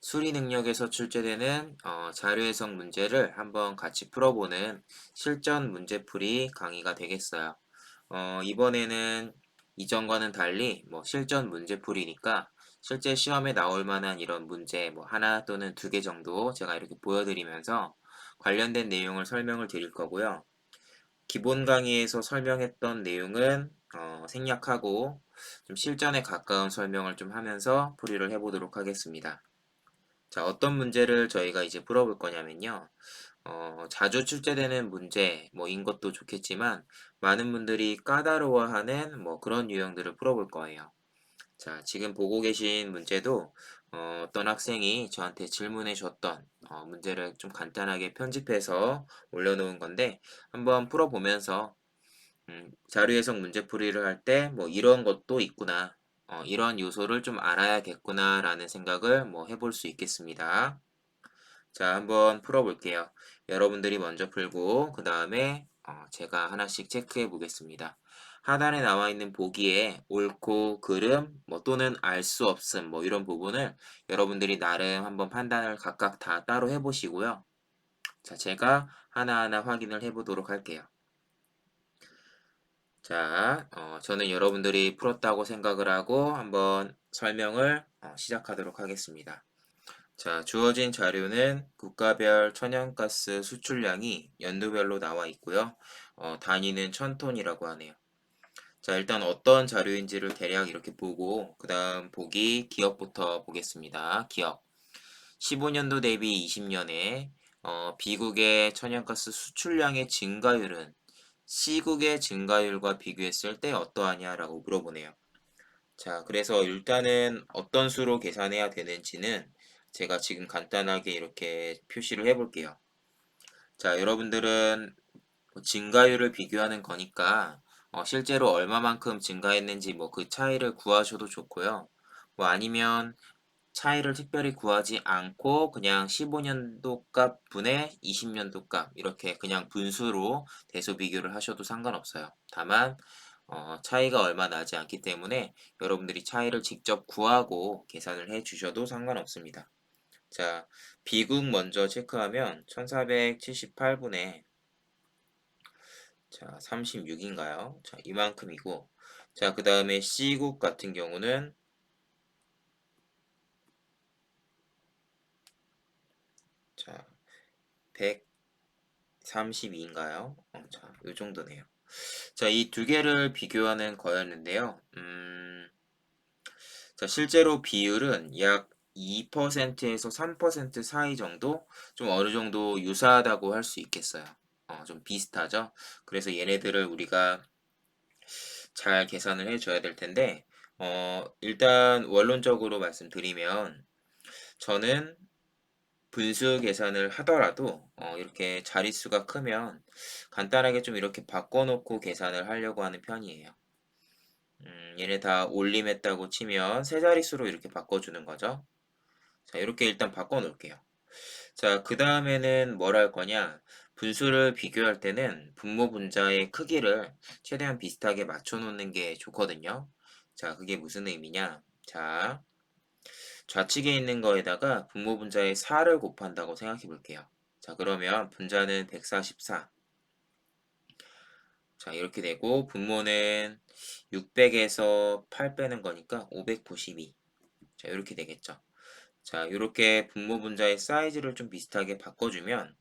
수리 능력에서 출제되는 자료 해석 문제를 한번 같이 풀어보는 실전 문제풀이 강의가 되겠어요. 이번에는 이전과는 달리 실전 문제풀이니까 실제 시험에 나올 만한 이런 문제 하나 또는 두 개 정도 제가 이렇게 보여드리면서 관련된 내용을 설명을 드릴 거고요. 기본 강의에서 설명했던 내용은 생략하고 좀 실전에 가까운 설명을 좀 하면서 풀이를 해보도록 하겠습니다. 자, 어떤 문제를 저희가 이제 풀어볼 거냐면요. 자주 출제되는 문제인 것도 좋겠지만, 많은 분들이 까다로워하는 그런 유형들을 풀어볼 거예요. 자, 지금 보고 계신 문제도 어떤 학생이 저한테 질문해 줬던 문제를 좀 간단하게 편집해서 올려놓은 건데, 한번 풀어보면서 자료 해석 문제풀이를 할 때 이런 것도 있구나. 이런 요소를 좀 알아야겠구나라는 생각을 해볼 수 있겠습니다. 자, 한번 풀어볼게요. 여러분들이 먼저 풀고 그 다음에 제가 하나씩 체크해 보겠습니다. 하단에 나와 있는 보기에 옳고 그름 또는 알 수 없음 이런 부분을 여러분들이 나름 한번 판단을 각각 다 따로 해보시고요. 자, 제가 하나하나 확인을 해보도록 할게요. 자, 저는 여러분들이 풀었다고 생각을 하고 한번 설명을 시작하도록 하겠습니다. 자, 주어진 자료는 국가별 천연가스 수출량이 연도별로 나와 있고요. 단위는 1000톤이라고 하네요. 자, 일단 어떤 자료인지를 대략 이렇게 보고 그 다음 보기 기억부터 보겠습니다. 기억. 15년도 대비 20년에 B국의 천연가스 수출량의 증가율은 C국의 증가율과 비교했을 때 어떠하냐라고 물어보네요. 자, 그래서 일단은 어떤 수로 계산해야 되는지는 제가 지금 간단하게 이렇게 표시를 해볼게요. 자, 여러분들은 증가율을 비교하는 거니까 실제로 얼마만큼 증가했는지 그 차이를 구하셔도 좋고요. 아니면 차이를 특별히 구하지 않고 그냥 15년도 값 분의 20년도 값 이렇게 그냥 분수로 대소 비교를 하셔도 상관없어요. 다만 차이가 얼마 나지 않기 때문에 여러분들이 차이를 직접 구하고 계산을 해 주셔도 상관없습니다. 자, B국 먼저 체크하면 1478분의 자, 36인가요? 자, 이만큼이고 자, 그 다음에 C국 같은 경우는 자, 132인가요? 자, 요 정도네요. 자, 이 두 개를 비교하는 거였는데요. 자, 실제로 비율은 약 2%에서 3% 사이 정도? 좀 어느 정도 유사하다고 할 수 있겠어요. 좀 비슷하죠? 그래서 얘네들을 우리가 잘 계산을 해줘야 될 텐데, 일단 원론적으로 말씀드리면, 저는 분수 계산을 하더라도, 이렇게 자릿수가 크면 간단하게 좀 이렇게 바꿔놓고 계산을 하려고 하는 편이에요. 얘네 다 올림했다고 치면 세 자릿수로 이렇게 바꿔주는 거죠. 자, 이렇게 일단 바꿔 놓을게요. 자, 그 다음에는 뭘 할 거냐? 분수를 비교할 때는 분모 분자의 크기를 최대한 비슷하게 맞춰 놓는 게 좋거든요. 자, 그게 무슨 의미냐? 자, 좌측에 있는 거에다가 분모 분자의 4를 곱한다고 생각해 볼게요. 자, 그러면 분자는 144. 자, 이렇게 되고 분모는 600에서 8 빼는 거니까 592. 자, 이렇게 되겠죠. 자, 이렇게 분모 분자의 사이즈를 좀 비슷하게 바꿔주면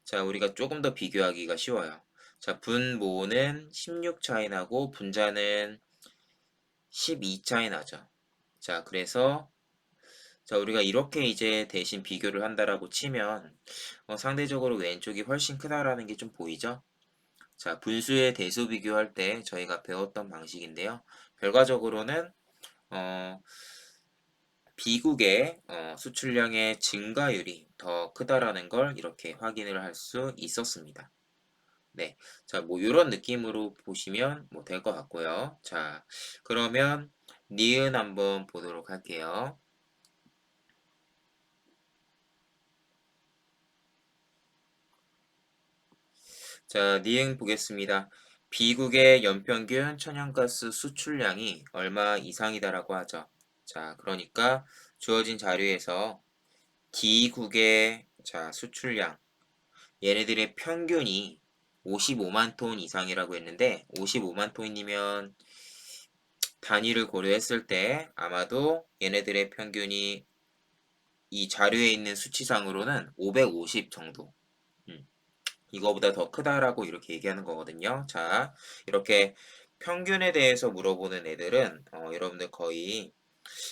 자, 우리가 조금 더 비교하기가 쉬워요. 자, 분모는 16 차이 나고 분자는 12 차이 나죠. 자, 그래서 자, 우리가 이렇게 이제 대신 비교를 한다라고 치면 상대적으로 왼쪽이 훨씬 크다라는 게 좀 보이죠? 자, 분수의 대수 비교할 때 저희가 배웠던 방식인데요. 결과적으로는 어, B국의 수출량의 증가율이 더 크다라는 걸 이렇게 확인을 할 수 있었습니다. 네. 자, 이런 느낌으로 보시면 될 것 같고요. 자, 그러면 니은 한번 보도록 할게요. 자, 니은 보겠습니다. B국의 연평균 천연가스 수출량이 얼마 이상이다라고 하죠. 자, 그러니까 주어진 자료에서 D국의 자, 수출량 얘네들의 평균이 55만 톤 이상이라고 했는데 55만 톤이면 단위를 고려했을 때 아마도 얘네들의 평균이 이 자료에 있는 수치상으로는 550 정도. 이거보다 더 크다라고 이렇게 얘기하는 거거든요. 자, 이렇게 평균에 대해서 물어보는 애들은 여러분들 거의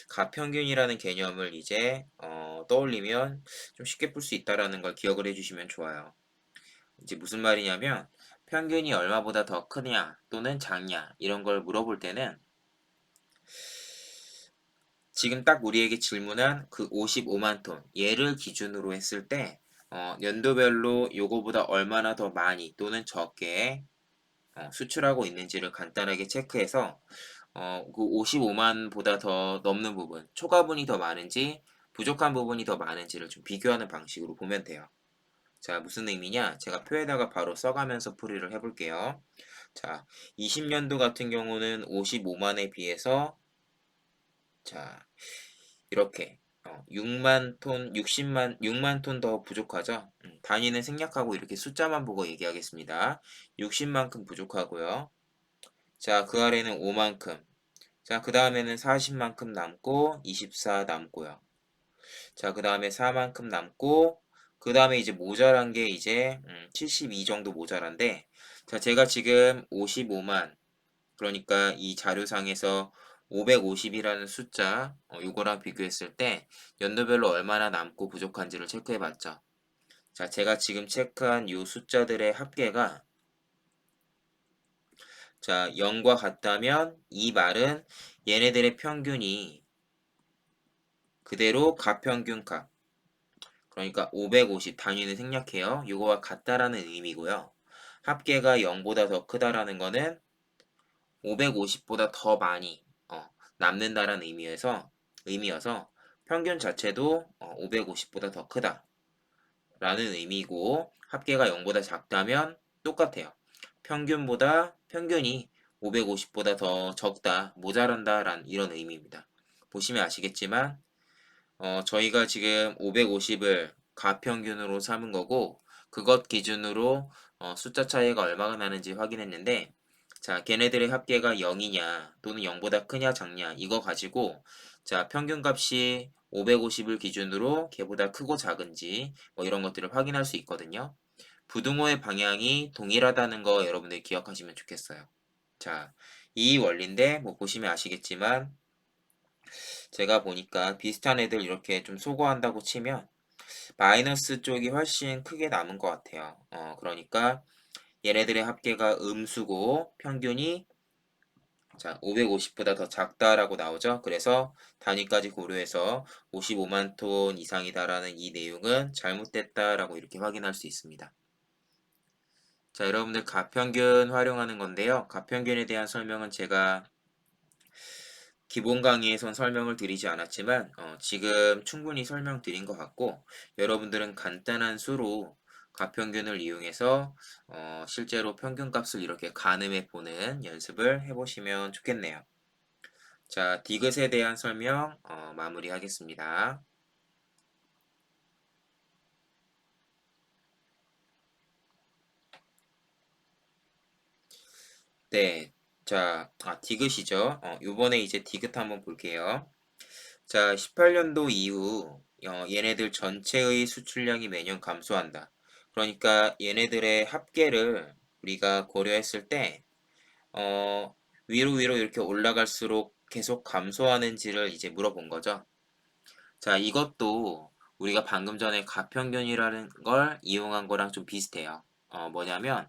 가평균이라는 개념을 이제 떠올리면 좀 쉽게 풀 수 있다라는 걸 기억을 해주시면 좋아요. 이제 무슨 말이냐면 평균이 얼마보다 더 크냐 또는 작냐 이런 걸 물어볼 때는 지금 딱 우리에게 질문한 그 55만 톤 얘를 기준으로 했을 때 연도별로 요거보다 얼마나 더 많이 또는 적게 수출하고 있는지를 간단하게 체크해서 그 55만보다 더 넘는 부분, 초과분이 더 많은지 부족한 부분이 더 많은지를 좀 비교하는 방식으로 보면 돼요. 자, 무슨 의미냐? 제가 표에다가 바로 써가면서 풀이를 해볼게요. 자, 20년도 같은 경우는 55만에 비해서 자, 이렇게 6만 톤, 6만 톤 더 부족하죠? 단위는 생략하고 이렇게 숫자만 보고 얘기하겠습니다. 60만큼 부족하고요. 자, 그 아래는 5만큼. 자, 그 다음에는 40만큼 남고 24 남고요. 자, 그 다음에 4만큼 남고 그 다음에 이제 모자란 게 이제 72 정도 모자란데 자, 제가 지금 55만 그러니까 이 자료상에서 550이라는 숫자 요거랑 비교했을 때 연도별로 얼마나 남고 부족한지를 체크해 봤죠. 자, 제가 지금 체크한 요 숫자들의 합계가 자, 0과 같다면 이 말은 얘네들의 평균이 그대로 가평균값 그러니까 550 단위는 생략해요. 이거와 같다라는 의미고요. 합계가 0보다 더 크다라는 거는 550보다 더 많이 남는다라는 의미여서 평균 자체도 550보다 더 크다라는 의미고 합계가 0보다 작다면 똑같아요. 평균이 550보다 더 적다, 모자란다라는 이런 의미입니다. 보시면 아시겠지만 저희가 지금 550을 가평균으로 삼은 거고 그것 기준으로 숫자 차이가 얼마가 나는지 확인했는데 자, 걔네들의 합계가 0이냐 또는 0보다 크냐 작냐 이거 가지고 자, 평균값이 550을 기준으로 걔보다 크고 작은지 뭐 이런 것들을 확인할 수 있거든요. 부등호의 방향이 동일하다는 거 여러분들 기억하시면 좋겠어요. 자, 이 원리인데 뭐 보시면 아시겠지만 제가 보니까 비슷한 애들 이렇게 좀 소거한다고 치면 마이너스 쪽이 훨씬 크게 남은 것 같아요. 그러니까 얘네들의 합계가 음수고 평균이 자, 550보다 더 작다라고 나오죠. 그래서 단위까지 고려해서 55만 톤 이상이다라는 이 내용은 잘못됐다라고 이렇게 확인할 수 있습니다. 자, 여러분들 가평균 활용하는 건데요. 가평균에 대한 설명은 제가 기본 강의에선 설명을 드리지 않았지만 지금 충분히 설명드린 것 같고 여러분들은 간단한 수로 가평균을 이용해서 실제로 평균값을 이렇게 가늠해 보는 연습을 해보시면 좋겠네요. 자, 디귿에 대한 설명 마무리하겠습니다. 네, 자, 디귿이죠. 요번에 이제 디귿 한번 볼게요. 자, 18년도 이후 얘네들 전체의 수출량이 매년 감소한다. 그러니까 얘네들의 합계를 우리가 고려했을 때 위로 이렇게 올라갈수록 계속 감소하는지를 이제 물어본 거죠. 자, 이것도 우리가 방금 전에 가평균이라는 걸 이용한 거랑 좀 비슷해요. 뭐냐면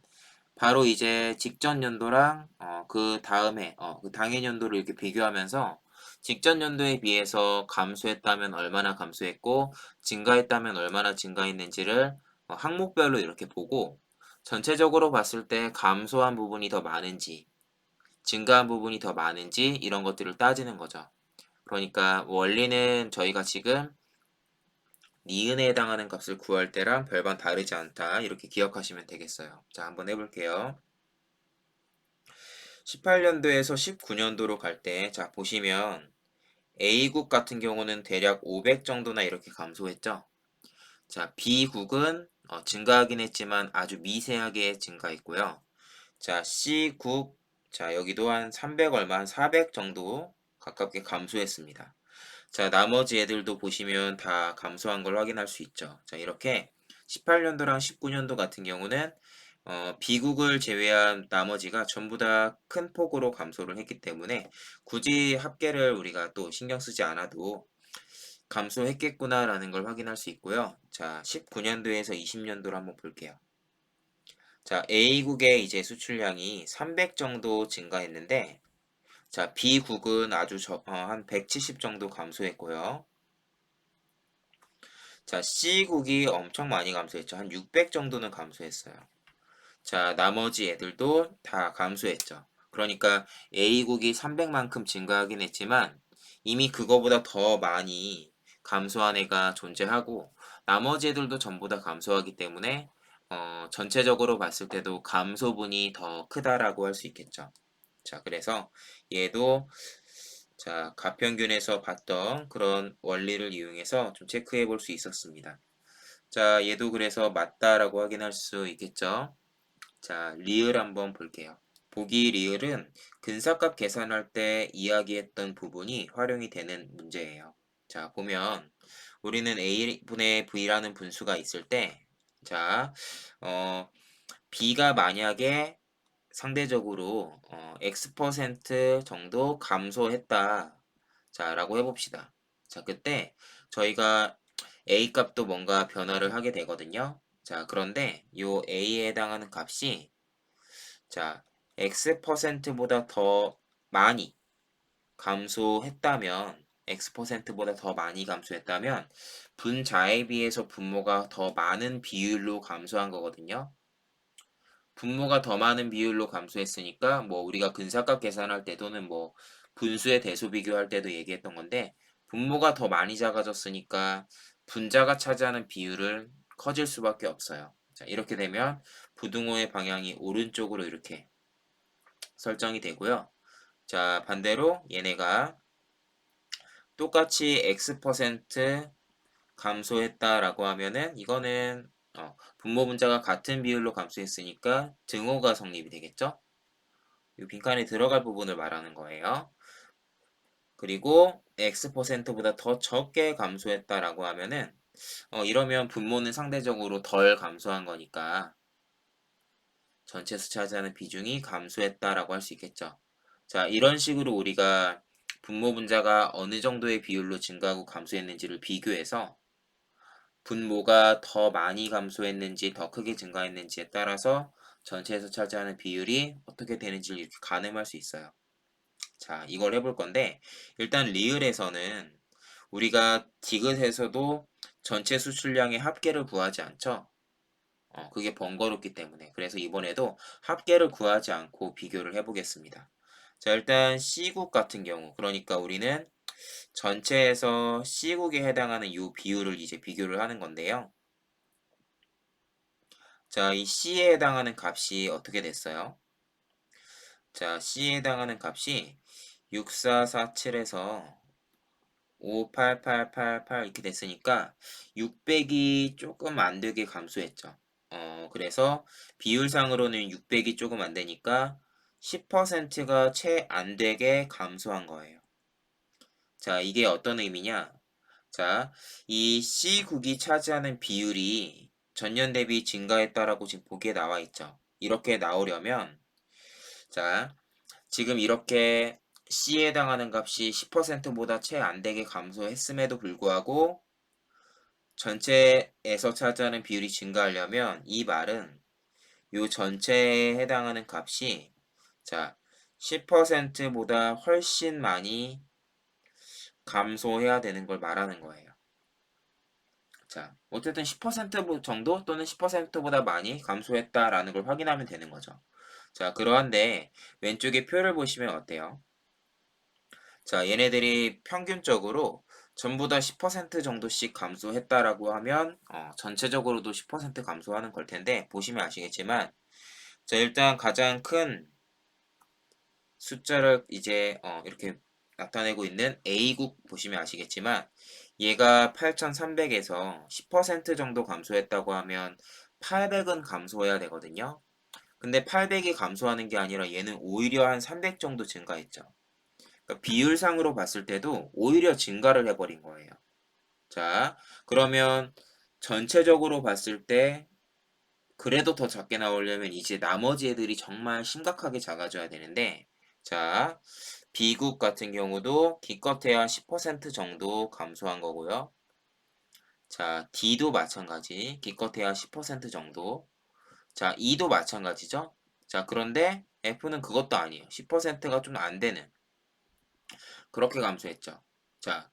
바로 이제 직전 연도랑 그 다음에 그 당해 연도를 이렇게 비교하면서 직전 연도에 비해서 감소했다면 얼마나 감소했고 증가했다면 얼마나 증가했는지를 항목별로 이렇게 보고 전체적으로 봤을 때 감소한 부분이 더 많은지 증가한 부분이 더 많은지 이런 것들을 따지는 거죠. 그러니까 원리는 저희가 지금 니은에 해당하는 값을 구할 때랑 별반 다르지 않다 이렇게 기억하시면 되겠어요. 자, 한번 해볼게요. 18년도에서 19년도로 갈 때, 자, 보시면 A국 같은 경우는 대략 500 정도나 이렇게 감소했죠. 자, B국은 증가하긴 했지만 아주 미세하게 증가했고요. 자, C국, 자, 여기도 한 300 얼마, 한 400 정도 가깝게 감소했습니다. 자, 나머지 애들도 보시면 다 감소한 걸 확인할 수 있죠. 자, 이렇게 18년도랑 19년도 같은 경우는 B국을 제외한 나머지가 전부 다 큰 폭으로 감소를 했기 때문에 굳이 합계를 우리가 또 신경 쓰지 않아도 감소했겠구나라는 걸 확인할 수 있고요. 자, 19년도에서 20년도를 한번 볼게요. 자, A국의 이제 수출량이 300 정도 증가했는데, 자, B국은 아주 한 170 정도 감소했고요. 자, C국이 엄청 많이 감소했죠. 한 600 정도는 감소했어요. 자, 나머지 애들도 다 감소했죠. 그러니까 A국이 300만큼 증가하긴 했지만 이미 그거보다 더 많이 감소한 애가 존재하고 나머지 애들도 전부 다 감소하기 때문에 전체적으로 봤을 때도 감소분이 더 크다라고 할 수 있겠죠. 자, 그래서 얘도 자, 가평균에서 봤던 그런 원리를 이용해서 좀 체크해 볼 수 있었습니다. 자, 얘도 그래서 맞다라고 확인할 수 있겠죠. 자, 리을 한번 볼게요. 보기 리을은 근사값 계산할 때 이야기했던 부분이 활용이 되는 문제예요. 자, 보면 우리는 a분의 v라는 분수가 있을 때, 자, b가 만약에 상대적으로 x% 정도 감소했다. 자, 라고 해봅시다. 자, 그때 저희가 a 값도 뭔가 변화를 하게 되거든요. 자, 그런데 요 a에 해당하는 값이 자, x%보다 더 많이 감소했다면 x%보다 더 많이 감소했다면 분자에 비해서 분모가 더 많은 비율로 감소한 거거든요. 분모가 더 많은 비율로 감소했으니까 뭐 우리가 근사값 계산할 때 또는 뭐 분수의 대소 비교할 때도 얘기했던 건데 분모가 더 많이 작아졌으니까 분자가 차지하는 비율을 커질 수밖에 없어요. 자, 이렇게 되면 부등호의 방향이 오른쪽으로 이렇게 설정이 되고요. 자, 반대로 얘네가 똑같이 x% 감소했다라고 하면은 이거는 분모 분자가 같은 비율로 감소했으니까 등호가 성립이 되겠죠? 이 빈칸에 들어갈 부분을 말하는 거예요. 그리고 x%보다 더 적게 감소했다라고 하면은 이러면 분모는 상대적으로 덜 감소한 거니까 전체수 차지하는 비중이 감소했다라고 할 수 있겠죠. 자, 이런 식으로 우리가 분모 분자가 어느 정도의 비율로 증가하고 감소했는지를 비교해서 분모가 더 많이 감소했는지 더 크게 증가했는지에 따라서 전체에서 차지하는 비율이 어떻게 되는지를 이렇게 가늠할 수 있어요. 자, 이걸 해볼 건데 일단 리을에서는 우리가 디귿에서도 전체 수출량의 합계를 구하지 않죠. 그게 번거롭기 때문에. 그래서 이번에도 합계를 구하지 않고 비교를 해보겠습니다. 자, 일단 C국 같은 경우, 그러니까 우리는 전체에서 C국에 해당하는 이 비율을 이제 비교를 하는 건데요. 자, 이 C에 해당하는 값이 어떻게 됐어요? 자, C에 해당하는 값이 6447에서 58888 이렇게 됐으니까 600이 조금 안 되게 감소했죠. 그래서 비율상으로는 600이 조금 안 되니까 10%가 채 안 되게 감소한 거예요. 자, 이게 어떤 의미냐? 자, 이 C국이 차지하는 비율이 전년 대비 증가했다라고 지금 보기에 나와 있죠. 이렇게 나오려면 자, 지금 이렇게 C에 해당하는 값이 10%보다 채 안 되게 감소했음에도 불구하고 전체에서 차지하는 비율이 증가하려면 이 말은 요 전체에 해당하는 값이 자, 10%보다 훨씬 많이 감소해야 되는 걸 말하는 거예요. 자, 어쨌든 10% 정도 또는 10%보다 많이 감소했다라는 걸 확인하면 되는 거죠. 자, 그러한데 왼쪽에 표를 보시면 어때요? 자, 얘네들이 평균적으로 전부 다 10% 정도씩 감소했다라고 하면 전체적으로도 10% 감소하는 걸 텐데 보시면 아시겠지만 자, 일단 가장 큰 숫자를 이제 이렇게 나타내고 있는 A국 보시면 아시겠지만 얘가 8,300에서 10% 정도 감소했다고 하면 800은 감소해야 되거든요. 근데 800이 감소하는 게 아니라 얘는 오히려 한 300 정도 증가했죠. 그러니까 비율상으로 봤을 때도 오히려 증가를 해버린 거예요. 자, 그러면 전체적으로 봤을 때 그래도 더 작게 나오려면 이제 나머지 애들이 정말 심각하게 작아져야 되는데, 자, B국 같은 경우도 기껏해야 10% 정도 감소한 거고요. 자, D도 마찬가지. 기껏해야 10% 정도. 자, E도 마찬가지죠. 자, 그런데 F는 그것도 아니에요. 10%가 좀 안 되는. 그렇게 감소했죠. 자,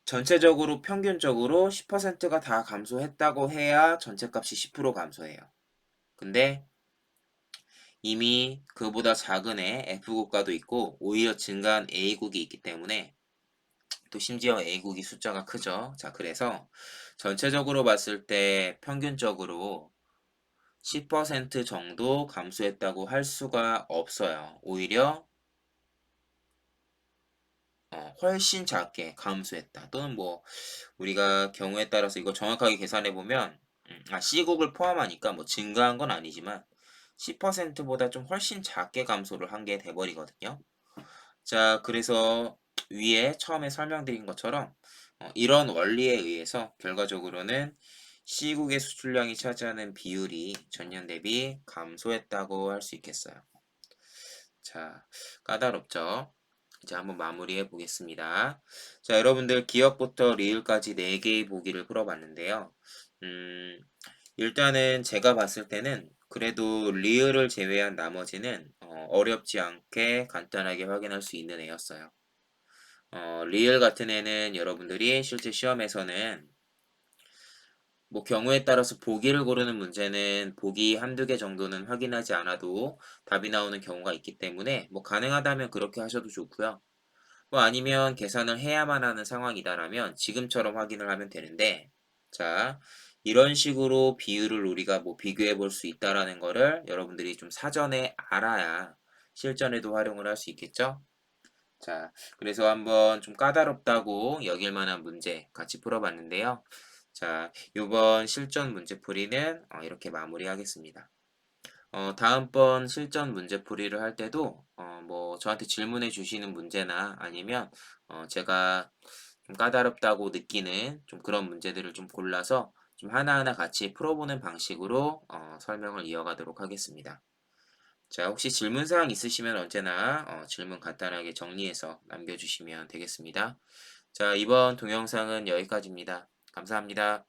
전체적으로 평균적으로 10%가 다 감소했다고 해야 전체 값이 10% 감소해요. 근데 이미 그보다 작은 애 F국가도 있고 오히려 증가한 A국이 있기 때문에 또 심지어 A국이 숫자가 크죠. 자, 그래서 전체적으로 봤을 때 평균적으로 10% 정도 감소했다고 할 수가 없어요. 오히려 훨씬 작게 감소했다. 또는 뭐 우리가 경우에 따라서 이거 정확하게 계산해 보면 C국을 포함하니까 뭐 증가한 건 아니지만 10%보다 좀 훨씬 작게 감소를 한 게 돼버리거든요. 자, 그래서 위에 처음에 설명드린 것처럼 이런 원리에 의해서 결과적으로는 C국의 수출량이 차지하는 비율이 전년 대비 감소했다고 할 수 있겠어요. 자, 까다롭죠? 이제 한번 마무리해 보겠습니다. 자, 여러분들 기억부터 리을까지 4개의 보기를 풀어봤는데요. 음, 일단은 제가 봤을 때는 그래도 리을을 제외한 나머지는 어렵지 않게 간단하게 확인할 수 있는 애였어요. 리을 같은 애는 여러분들이 실제 시험에서는 뭐 경우에 따라서 보기를 고르는 문제는 보기 한두 개 정도는 확인하지 않아도 답이 나오는 경우가 있기 때문에 뭐 가능하다면 그렇게 하셔도 좋고요. 뭐 아니면 계산을 해야만 하는 상황이다라면 지금처럼 확인을 하면 되는데, 자, 이런 식으로 비율을 우리가 뭐 비교해 볼 수 있다라는 거를 여러분들이 좀 사전에 알아야 실전에도 활용을 할 수 있겠죠? 자, 그래서 한번 좀 까다롭다고 여길 만한 문제 같이 풀어봤는데요. 자, 요번 실전 문제풀이는 이렇게 마무리하겠습니다. 다음번 실전 문제풀이를 할 때도 뭐 저한테 질문해 주시는 문제나 아니면 제가 좀 까다롭다고 느끼는 좀 그런 문제들을 좀 골라서 좀 하나하나 같이 풀어보는 방식으로 설명을 이어가도록 하겠습니다. 자, 혹시 질문사항 있으시면 언제나 질문 간단하게 정리해서 남겨주시면 되겠습니다. 자, 이번 동영상은 여기까지입니다. 감사합니다.